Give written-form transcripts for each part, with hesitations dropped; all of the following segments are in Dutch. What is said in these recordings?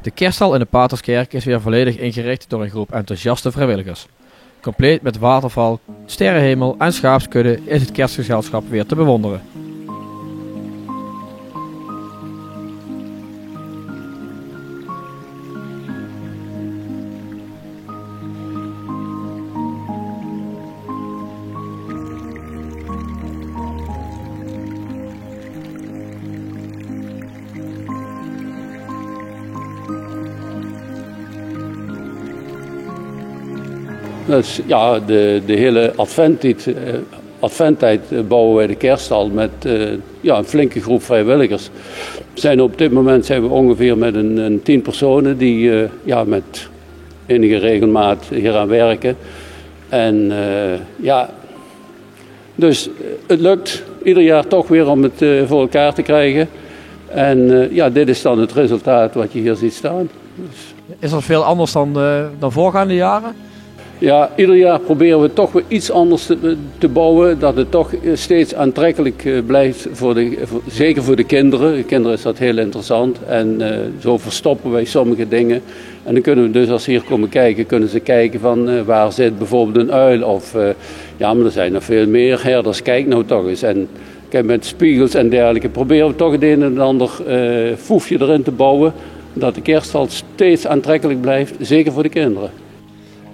De kerststal in de Paterskerk is weer volledig ingericht door een groep enthousiaste vrijwilligers. Compleet met waterval, sterrenhemel en schaapskudde is het kerstgezelschap weer te bewonderen. Dus ja, de hele adventtijd bouwen wij de kerststal met een flinke groep vrijwilligers. Op dit moment zijn we ongeveer met een 10 personen die met enige regelmaat hier aan werken. En dus het lukt ieder jaar toch weer om het voor elkaar te krijgen. En dit is dan het resultaat wat je hier ziet staan. Dus. Is dat veel anders dan voorgaande jaren? Ja, ieder jaar proberen we toch weer iets anders te bouwen, dat het toch steeds aantrekkelijk blijft, zeker voor de kinderen. De kinderen is dat heel interessant en zo verstoppen wij sommige dingen. En dan kunnen we dus als ze hier komen kijken, kunnen ze kijken van waar zit bijvoorbeeld een uil of maar er zijn nog veel meer herders, kijk nou toch eens. En kijk, met spiegels en dergelijke proberen we toch het een en ander foefje erin te bouwen, dat de kerststal steeds aantrekkelijk blijft, zeker voor de kinderen.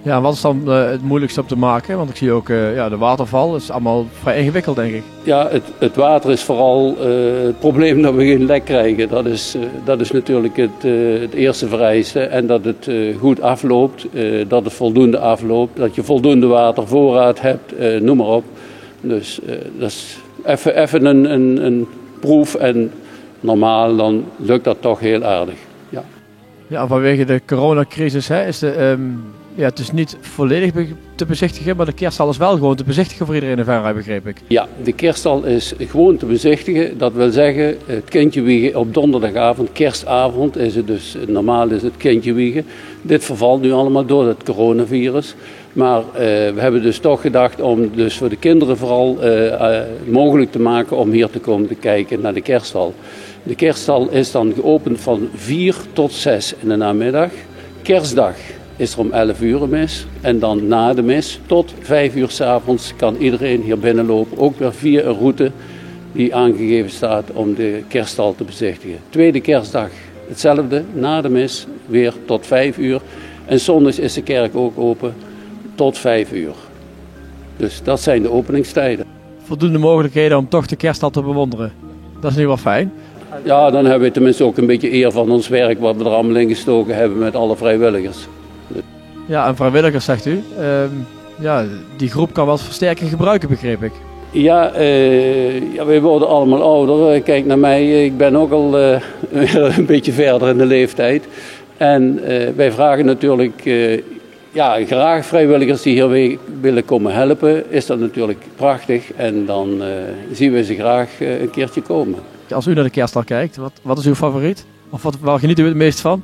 Ja, en wat is dan het moeilijkste op te maken? Want ik zie ook de waterval, dat is allemaal vrij ingewikkeld, denk ik. Ja, het water is vooral het probleem dat we geen lek krijgen. Dat is natuurlijk het eerste vereiste. En dat het goed afloopt, dat het voldoende afloopt, dat je voldoende watervoorraad hebt, noem maar op. Dus dat is even een proef en normaal dan lukt dat toch heel aardig. Ja, ja, vanwege de coronacrisis is het is niet volledig te bezichtigen, maar de kerststal is wel gewoon te bezichtigen voor iedereen in Venray, begreep ik. Ja, de kerststal is gewoon te bezichtigen. Dat wil zeggen, het kindje wiegen op donderdagavond, kerstavond, is het dus normaal is het kindje wiegen. Dit vervalt nu allemaal door het coronavirus. Maar we hebben dus toch gedacht om dus voor de kinderen vooral mogelijk te maken om hier te komen te kijken naar de kerststal. De kerststal is dan geopend van 4 tot 6 in de namiddag. Kerstdag is er om 11 uur een mis. En dan na de mis tot 5 uur 's avonds kan iedereen hier binnenlopen. Ook weer via een route die aangegeven staat om de kerststal te bezichtigen. Tweede kerstdag hetzelfde, na de mis weer tot 5 uur. En zondags is de kerk ook open tot 5 uur. Dus dat zijn de openingstijden. Voldoende mogelijkheden om toch de kerststal te bewonderen. Dat is nu wel fijn. Ja, dan hebben we tenminste ook een beetje eer van ons werk wat we er allemaal in gestoken hebben met alle vrijwilligers. Ja, en vrijwilligers zegt u. Die groep kan wel versterking gebruiken, begreep ik. Ja, wij worden allemaal ouder. Kijk naar mij, ik ben ook al een beetje verder in de leeftijd. En wij vragen natuurlijk graag vrijwilligers die hier willen komen helpen. Is dat natuurlijk prachtig en dan zien we ze graag een keertje komen. Als u naar de kerststal kijkt, wat is uw favoriet? Of waar geniet u het meest van?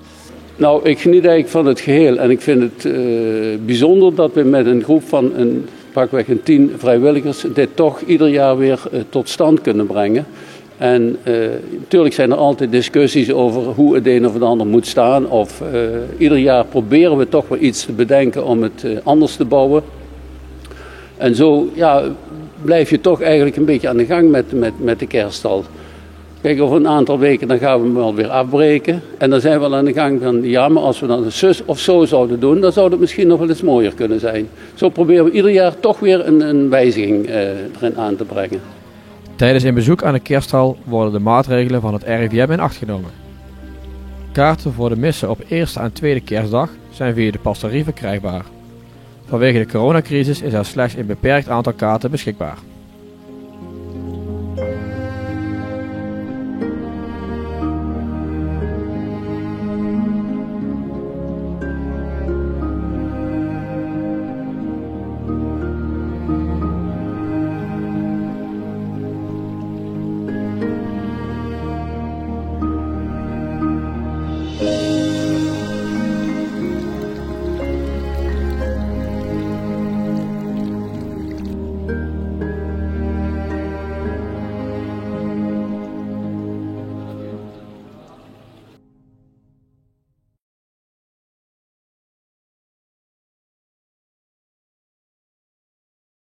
Nou, ik geniet eigenlijk van het geheel. En ik vind het bijzonder dat we met een groep van pakweg een 10 vrijwilligers dit toch ieder jaar weer tot stand kunnen brengen. En natuurlijk zijn er altijd discussies over hoe het een of het ander moet staan. Of ieder jaar proberen we toch weer iets te bedenken om het anders te bouwen. En zo blijf je toch eigenlijk een beetje aan de gang met de kerststal. Kijk, over een aantal weken dan gaan we hem wel weer afbreken. En dan zijn we al aan de gang van, maar als we dan zus of zo zouden doen, dan zou het misschien nog wel eens mooier kunnen zijn. Zo proberen we ieder jaar toch weer een wijziging erin aan te brengen. Tijdens een bezoek aan de kerststal worden de maatregelen van het RIVM in acht genomen. Kaarten voor de missen op eerste en tweede kerstdag zijn via de pastorie verkrijgbaar. Vanwege de coronacrisis is er slechts een beperkt aantal kaarten beschikbaar.